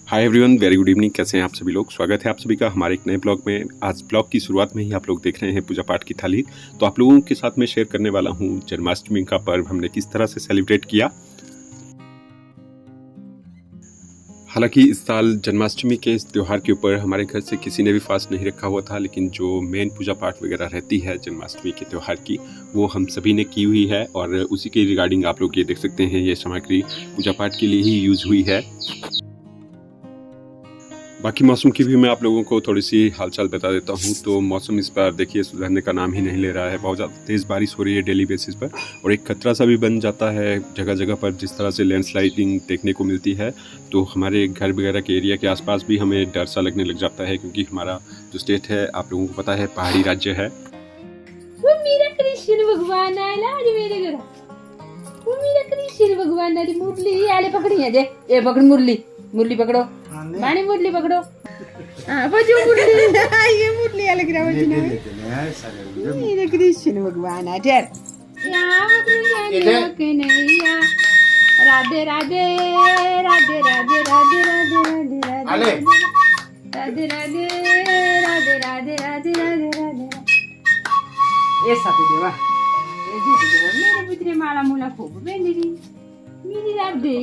Hi everyone, very good evening. कैसे हैं आप सभी लोग? स्वागत है आप सभी का हमारे एक नए ब्लॉग में। आज ब्लॉग की शुरुआत में ही आप लोग देख रहे हैं पूजा पाठ की थाली। तो आप लोगों के साथ में शेयर करने वाला हूं जन्माष्टमी का पर्व हमने किस तरह से सेलिब्रेट किया। हालांकि इस साल जन्माष्टमी के इस त्यौहार के ऊपर हमारे घर से किसी ने भी फास्ट नहीं रखा हुआ था, लेकिन जो मेन पूजा पाठ वगैरह रहती है जन्माष्टमी के त्यौहार की, वो हम सभी ने की हुई है। और उसी के रिगार्डिंग आप लोग ये देख सकते हैं, ये सामग्री पूजा पाठ के लिए ही यूज हुई है। बाकी मौसम की भी मैं आप लोगों को थोड़ी सी हालचाल बता देता हूँ। तो मौसम इस बार देखिए सुधरने का नाम ही नहीं ले रहा है। बहुत ज़्यादा तेज़ बारिश हो रही है डेली बेसिस पर, और एक खतरा सा भी बन जाता है जगह जगह पर। जिस तरह से लैंडस्लाइडिंग देखने को मिलती है, तो हमारे घर वगैरह के एरिया के आसपास भी हमें डर सा लगने लग जाता है, क्योंकि हमारा जो स्टेट है आप लोगों को पता है पहाड़ी राज्य है। वो मेरा कृष्ण भगवान आया आज मेरे घर। वो मेरा कृष्ण भगवान आली मुरली आले पकड़ी है जे। ए पकड़ मुरली, मुरली पकड़ो। मानी मुरली पकड़ो। हां बजो मुरली। ये मुरली आले गिरा बजी ना। मेरा कृष्ण भगवान आ ठहर। श्याम कृष्ण कन्हैया राधे राधे राधे राधे राधे राधे राधे राधे राधे राधे राधे राधे राधे राधे ऐसा तो देवा मेरे पुत्र माला मुला खूब मेरी राधे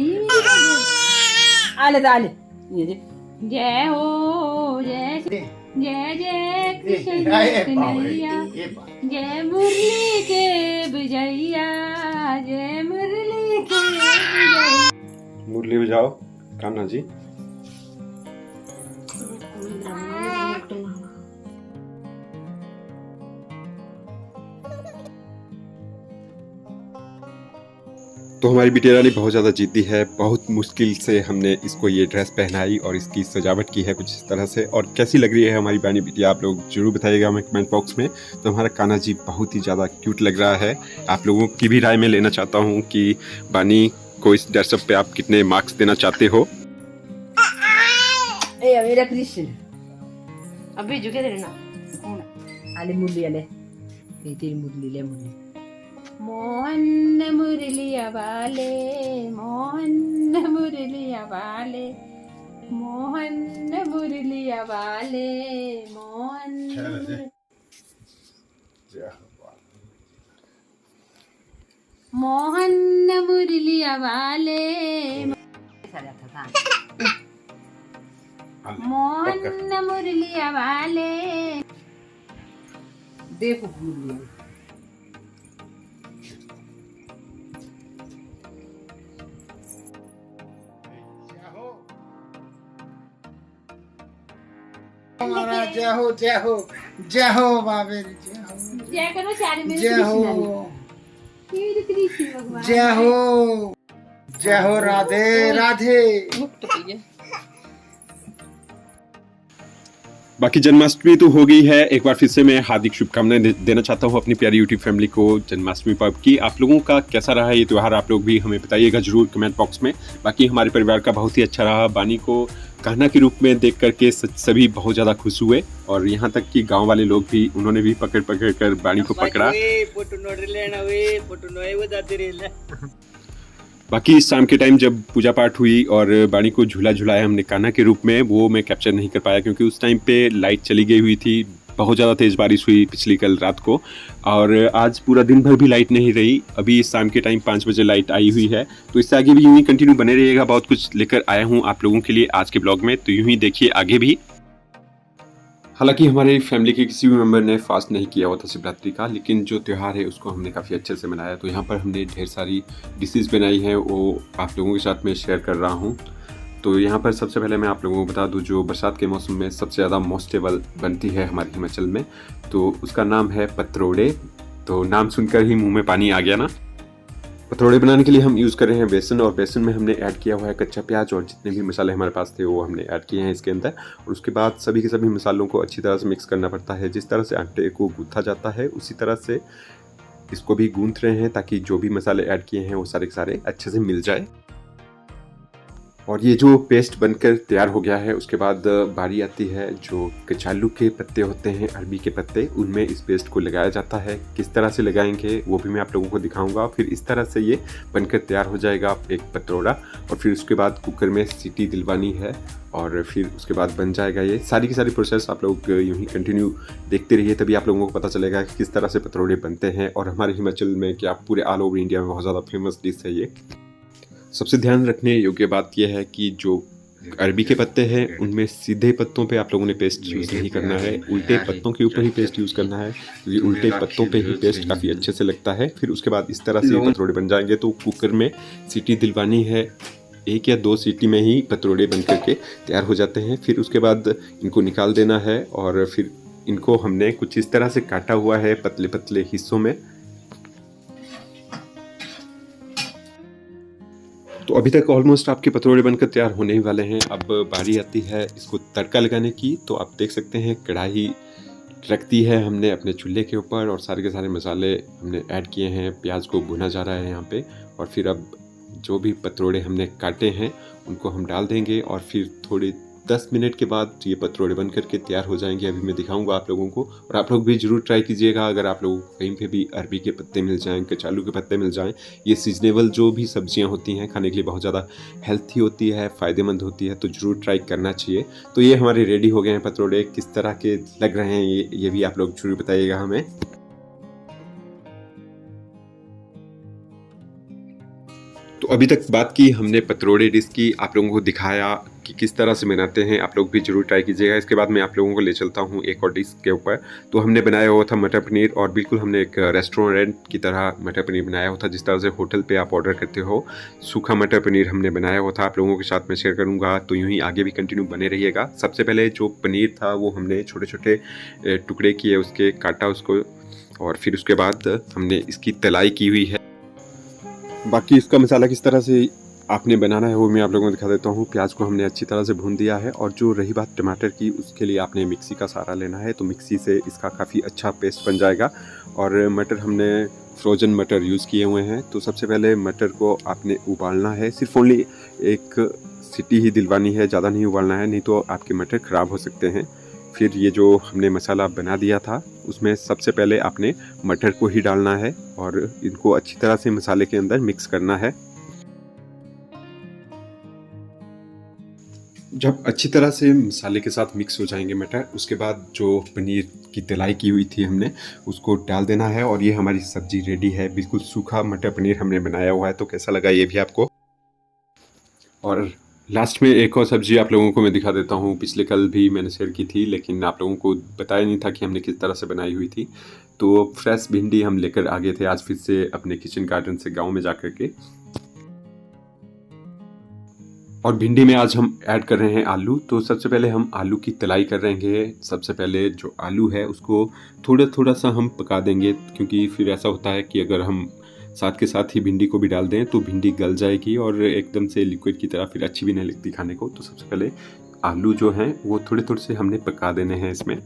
आले आले जय हो जय जय जय कृष्ण कन्हैया जय मुरली के बजैया जय मुरली के बजैया। मुरली बजाओ कान्हा जी। तो हमारी बिटिया रानी बहुत ज़्यादा जिद्दी है। बहुत मुश्किल से हमने इसको ये ड्रेस पहनाई और इसकी सजावट की है कुछ इस तरह से। और कैसी लग रही है हमारी बानी बिटिया, आप लोग जरूर बताइएगा हमें कमेंट बॉक्स में। तो हमारा कान्हा जी बहुत ही ज़्यादा क्यूट लग रहा है। आप लोगों की भी राय में लेना चाहता हूँ कि बानी को इस ड्रेसअप पे आप कितने मार्क्स देना चाहते हो। ए मेरा कृष्ण अभी झुके रहना। आले मुरली आले तेरी मुरली ले मुरली। मोहन मुरलिया वाले मोहन मुरलिया वाले मोहन मुरलिया वाले मोहन मोहन मुरलिया वाले मोहन मुरलिया वाले। देखो मुरलिया हमारा जय हो जय हो जय हो बाबे जय हो जय करो सारे मेरे जय हो कृष्ण भगवान जय हो राधे राधे। बाकी जन्माष्टमी तो हो गई है। एक बार फिर से मैं हार्दिक शुभकामनाएं देना चाहता हूं अपनी प्यारी यूट्यूब फैमिली को जन्माष्टमी पर्व की। आप लोगों का कैसा रहा ये त्यौहार, आप लोग भी हमें बताइएगा जरूर कमेंट बॉक्स में। बाकी हमारे परिवार का बहुत ही अच्छा रहा। बानी को कान्हा के रूप में देख करके सभी बहुत ज़्यादा खुश हुए, और यहाँ तक कि गांव वाले लोग भी, उन्होंने भी पकड़ पकड़ कर बानी को पकड़ा। बाकी शाम के टाइम जब पूजा पाठ हुई और बानी को झूला झुलाया हमने कान्हा के रूप में, वो मैं कैप्चर नहीं कर पाया क्योंकि उस टाइम पे लाइट चली गई हुई थी। बहुत ज़्यादा तेज़ बारिश हुई पिछली कल रात को, और आज पूरा दिन भर भी लाइट नहीं रही। अभी शाम के टाइम 5 बजे लाइट आई हुई है। तो इससे आगे भी यूँ ही कंटिन्यू बने रहिएगा। बहुत कुछ लेकर आया हूँ आप लोगों के लिए आज के ब्लॉग में, तो यूँ ही देखिए आगे भी। हालांकि हमारी फैमिली के किसी भी मेंबर ने फास्ट नहीं किया हुआ था शिवरात्रि का, लेकिन जो त्यौहार है उसको हमने काफ़ी अच्छे से मनाया। तो यहाँ पर हमने ढेर सारी डिशेज़ बनाई हैं, वो आप लोगों के साथ में शेयर कर रहा हूँ। तो यहाँ पर सबसे पहले मैं आप लोगों को बता दूँ, जो बरसात के मौसम में सबसे ज़्यादा मोस्टेबल बनती है हमारे हिमाचल में, तो उसका नाम है पतरोड़े। तो नाम सुनकर ही मुँह में पानी आ गया ना। पतरोड़े बनाने के लिए हम यूज़ कर रहे हैं बेसन, और बेसन में हमने ऐड किया हुआ है कच्चा प्याज, और जितने भी मसाले हमारे पास थे वो हमने ऐड किए हैं इसके अंदर। और उसके बाद सभी के सभी मसालों को अच्छी तरह से मिक्स करना पड़ता है। जिस तरह से आटे को गूँथा जाता है उसी तरह से इसको भी गूँथ रहे हैं, ताकि जो भी मसाले ऐड किए हैं वो सारे के सारे अच्छे से मिल जाए। और ये जो पेस्ट बनकर तैयार हो गया है, उसके बाद बारी आती है जो कचालू के पत्ते होते हैं, अरबी के पत्ते, उनमें इस पेस्ट को लगाया जाता है। किस तरह से लगाएंगे वो भी मैं आप लोगों को दिखाऊंगा। फिर इस तरह से ये बनकर तैयार हो जाएगा एक पतरोड़ा, और फिर उसके बाद कुकर में सीटी दिलवानी है और फिर उसके बाद बन जाएगा। ये सारी की सारी प्रोसेस आप लोग यूँ ही कंटिन्यू देखते रहिए, तभी आप लोगों को पता चलेगा कि किस तरह से पतरोड़े बनते हैं। और हमारे हिमाचल में क्या पूरे ऑल ओवर इंडिया में बहुत ज़्यादा फेमस डिश है ये। सबसे ध्यान रखने योग्य बात यह है कि जो अरबी के पत्ते हैं उनमें सीधे पत्तों पे आप लोगों ने पेस्ट यूज़ नहीं करना है, उल्टे पत्तों के ऊपर ही पेस्ट यूज़ करना है, क्योंकि उल्टे पत्तों पे ही पेस्ट काफ़ी अच्छे से लगता है। फिर उसके बाद इस तरह से पतरोड़े बन जाएंगे। तो कुकर में सीटी दिलवानी है, 1 या 2 सीटी में ही पतरोड़े बन करके तैयार हो जाते हैं। फिर उसके बाद इनको निकाल देना है और फिर इनको हमने कुछ इस तरह से काटा हुआ है पतले पतले हिस्सों में। तो अभी तक ऑलमोस्ट आपके पतरोड़े बनकर तैयार होने ही वाले हैं। अब बारी आती है इसको तड़का लगाने की। तो आप देख सकते हैं कढ़ाई रख दी है हमने अपने चूल्हे के ऊपर और सारे के सारे मसाले हमने ऐड किए हैं। प्याज को भुना जा रहा है यहाँ पे, और फिर अब जो भी पतरोड़े हमने काटे हैं उनको हम डाल देंगे और फिर थोड़ी 10 मिनट के बाद ये पतरोड़े बन करके तैयार हो जाएंगे। अभी मैं दिखाऊंगा आप लोगों को, और आप लोग भी ज़रूर ट्राई कीजिएगा। अगर आप लोगों को कहीं पे भी अरबी के पत्ते मिल जाएं, कचालू के पत्ते मिल जाएं, ये सीजनेबल जो भी सब्जियां होती हैं खाने के लिए बहुत ज़्यादा हेल्थी होती है, फ़ायदेमंद होती है, तो ज़रूर ट्राई करना चाहिए। तो ये हमारे रेडी हो गए हैं पतरोड़े। किस तरह के लग रहे हैं ये भी आप लोग ज़रूर बताइएगा हमें। तो अभी तक बात की हमने पतरोड़े डिश की, आप लोगों को दिखाया कि किस तरह से बनाते हैं। आप लोग भी जरूर ट्राई कीजिएगा। इसके बाद मैं आप लोगों को ले चलता हूँ एक और डिश के ऊपर। तो हमने बनाया हुआ था मटर पनीर, और बिल्कुल हमने एक रेस्टोरेंट की तरह मटर पनीर बनाया हुआ था, जिस तरह से होटल पे आप ऑर्डर करते हो। सूखा मटर पनीर हमने बनाया हुआ था, आप लोगों के साथ मैं शेयर करूँगा। तो यूँ ही आगे भी कंटिन्यू बने रहिएगा। सबसे पहले जो पनीर था वो हमने छोटे छोटे टुकड़े किए, उसके काटा उसको, और फिर उसके बाद हमने इसकी तलाई की हुई है। बाकी इसका मसाला किस तरह से आपने बनाना है वो मैं आप लोगों को दिखा देता हूँ। प्याज को हमने अच्छी तरह से भून दिया है, और जो रही बात टमाटर की, उसके लिए आपने मिक्सी का सहारा लेना है। तो मिक्सी से इसका काफ़ी अच्छा पेस्ट बन जाएगा। और मटर हमने फ्रोज़न मटर यूज़ किए हुए हैं। तो सबसे पहले मटर को आपने उबालना है, सिर्फ ओनली एक सीटी ही दिलवानी है, ज़्यादा नहीं उबालना है, नहीं तो आपके मटर ख़राब हो सकते हैं। फिर ये जो हमने मसाला बना दिया था उसमें सबसे पहले आपने मटर को ही डालना है और इनको अच्छी तरह से मसाले के अंदर मिक्स करना है। जब अच्छी तरह से मसाले के साथ मिक्स हो जाएंगे मटर, उसके बाद जो पनीर की तलाई की हुई थी हमने उसको डाल देना है, और ये हमारी सब्जी रेडी है। बिल्कुल सूखा मटर पनीर हमने बनाया हुआ है। तो कैसा लगा ये भी आपको। और लास्ट में एक और सब्जी आप लोगों को मैं दिखा देता हूँ। पिछले कल भी मैंने शेयर की थी, लेकिन आप लोगों को बताया नहीं था कि हमने किस तरह से बनाई हुई थी। तो फ्रेश भिंडी हम लेकर आ गए थे आज फिर से अपने किचन गार्डन से गांव में जाकर के। और भिंडी में आज हम ऐड कर रहे हैं आलू। तो सबसे पहले हम आलू की तलाई कर रहे हैं। सबसे पहले जो आलू है उसको थोड़ा थोड़ा सा हम पका देंगे, क्योंकि फिर ऐसा होता है कि अगर हम साथ के साथ ही भिंडी को भी डाल दें तो भिंडी गल जाएगी और एकदम से लिक्विड की तरह फिर अच्छी भी नहीं लगती खाने को। तो सबसे पहले आलू जो हैं वो थोड़े थोड़े से हमने पका देने हैं इसमें।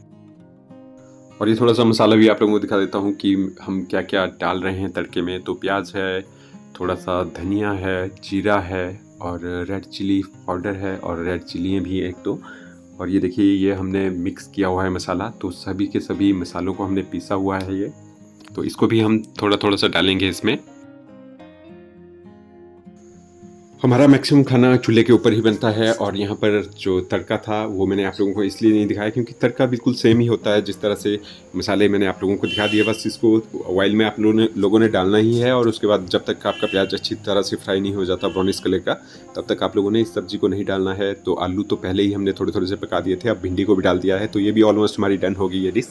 और ये थोड़ा सा मसाला भी आप लोगों को दिखा देता हूँ कि हम क्या क्या डाल रहे हैं तड़के में। तो प्याज है, थोड़ा सा धनिया है, जीरा है, और रेड चिली पाउडर है, और रेड चिलियाँ भी एक दो। और ये देखिए ये हमने मिक्स किया हुआ है मसाला। तो सभी के सभी मसालों को हमने पीसा हुआ है ये। तो इसको भी हम थोड़ा थोड़ा सा डालेंगे इसमें। हमारा मैक्सिमम खाना चूल्हे के ऊपर ही बनता है, और यहाँ पर जो तड़का था वो मैंने आप लोगों को इसलिए नहीं दिखाया क्योंकि तड़का बिल्कुल सेम ही होता है जिस तरह से मसाले मैंने आप लोगों को दिखा दिए। बस इसको ऑयल में आप लोगों ने डालना ही है, और उसके बाद जब तक आपका प्याज अच्छी तरह से फ्राई नहीं हो जाता ब्राउनिश कलर का, तब तक आप लोगों ने इस सब्जी को नहीं डालना है। तो आलू तो पहले ही हमने थोड़े थोड़े से पका दिए थे, अब भिंडी को भी डाल दिया है। तो ये भी ऑलमोस्ट हमारी डन होगी ये डिश।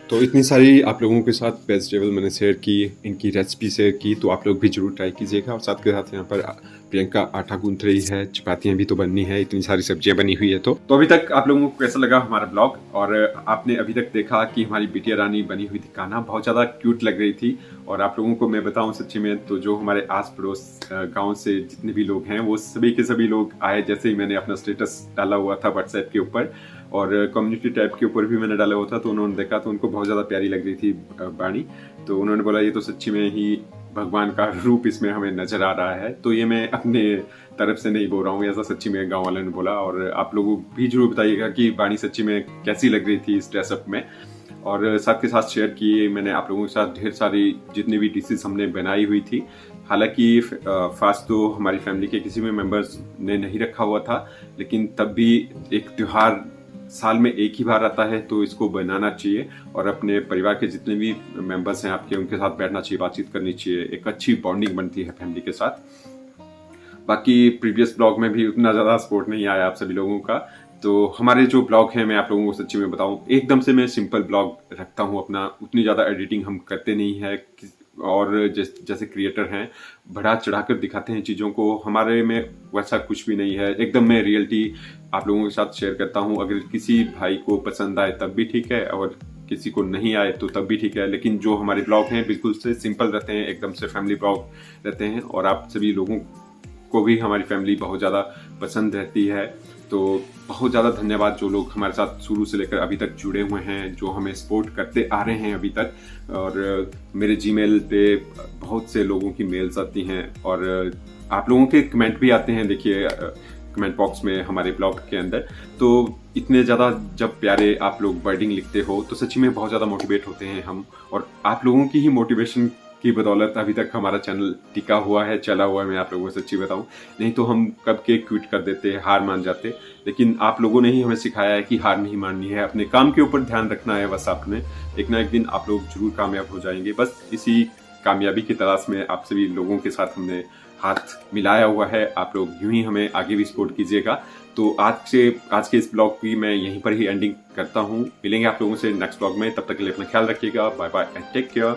तो इतनी सारी आप लोगों के साथ वेजिटेबल मैंने शेयर की, इनकी रेसिपी शेयर की। तो आप लोग भी जरूर ट्राई कीजिएगा। और साथ के साथ यहाँ पर प्रियंका आटा गूंथ रही है, चपातियाँ भी तो बननी है, इतनी सारी सब्जियाँ बनी हुई है। तो अभी तक आप लोगों को कैसा लगा हमारा ब्लॉग। और आपने अभी तक देखा कि हमारी बिटिया रानी बनी हुई थी कान्हा, बहुत ज़्यादा क्यूट लग रही थी। और आप लोगों को मैं बताऊं सच्ची में, तो जो हमारे आस पड़ोस गांव से जितने भी लोग हैं वो सभी के सभी लोग आए। जैसे ही मैंने अपना स्टेटस डाला हुआ था व्हाट्सएप के ऊपर और कम्युनिटी टैब के ऊपर भी मैंने डाला हुआ था, तो उन्होंने देखा तो उनको बहुत ज़्यादा प्यारी लग रही थी बाणी। तो उन्होंने बोला ये तो सच्ची में ही भगवान का रूप इसमें हमें नजर आ रहा है। तो ये मैं अपने तरफ से नहीं बोल रहा हूँ, ऐसा सच्ची में गांव वालों ने बोला। और आप लोगों भी जरूर बताइएगा कि वाणी सच्ची में कैसी लग रही थी इस ड्रेसअप में। और साथ के साथ शेयर किए मैंने आप लोगों के साथ ढेर सारी जितनी भी डिशेज हमने बनाई हुई थी। हालांकि फास्ट तो हमारी फैमिली के किसी भी मेंबर्स ने नहीं रखा हुआ था, लेकिन तब भी एक त्योहार साल में एक ही बार आता है तो इसको बनाना चाहिए और अपने परिवार के जितने भी मेंबर्स हैं आपके, उनके साथ बैठना चाहिए, बातचीत करनी चाहिए, एक अच्छी बॉन्डिंग बनती है फैमिली के साथ। बाकी प्रीवियस ब्लॉग में भी उतना ज़्यादा सपोर्ट नहीं आया आप सभी लोगों का। तो हमारे जो ब्लॉग हैं, मैं आप लोगों को सच्ची में बताऊं, एकदम से मैं सिंपल ब्लॉग रखता हूं अपना, उतनी ज़्यादा एडिटिंग हम करते नहीं है। और जैसे क्रिएटर हैं बढ़ा चढ़ाकर दिखाते हैं चीज़ों को, हमारे में वैसा कुछ भी नहीं है। एकदम मैं रियलिटी आप लोगों के साथ शेयर करता हूं। अगर किसी भाई को पसंद आए तब भी ठीक है, और किसी को नहीं आए तो तब भी ठीक है। लेकिन जो हमारे ब्लॉग हैं बिल्कुल से सिंपल रहते हैं, एकदम से फैमिली ब्लॉग रहते हैं। और आप सभी लोगों को भी हमारी फैमिली बहुत ज़्यादा पसंद रहती है। तो बहुत ज़्यादा धन्यवाद जो लोग हमारे साथ शुरू से लेकर अभी तक जुड़े हुए हैं, जो हमें सपोर्ट करते आ रहे हैं अभी तक। और मेरे जीमेल पे बहुत से लोगों की मेल्स आती हैं और आप लोगों के कमेंट भी आते हैं, देखिए कमेंट बॉक्स में हमारे ब्लॉग के अंदर। तो इतने ज़्यादा जब प्यारे आप लोग वर्डिंग लिखते हो तो सच्ची में बहुत ज़्यादा मोटिवेट होते हैं हम। और आप लोगों की ही मोटिवेशन की बदौलत अभी तक हमारा चैनल टिका हुआ है, चला हुआ है। मैं आप लोगों को सच्ची बताऊं, नहीं तो हम कब के क्विट कर देते, हार मान जाते। लेकिन आप लोगों ने ही हमें सिखाया है कि हार नहीं माननी है, अपने काम के ऊपर ध्यान रखना है। बस आपने एक ना एक दिन आप लोग जरूर कामयाब हो जाएंगे। बस इसी कामयाबी की तलाश में आप सभी लोगों के साथ हमने हाथ मिलाया हुआ है। आप लोग यूं ही हमें आगे भी सपोर्ट कीजिएगा। तो आज के इस ब्लॉग की मैं यहीं पर ही एंडिंग करता हूं। मिलेंगे आप लोगों से नेक्स्ट ब्लॉग में, तब तक के लिए अपना ख्याल रखिएगा। Bye bye and take care.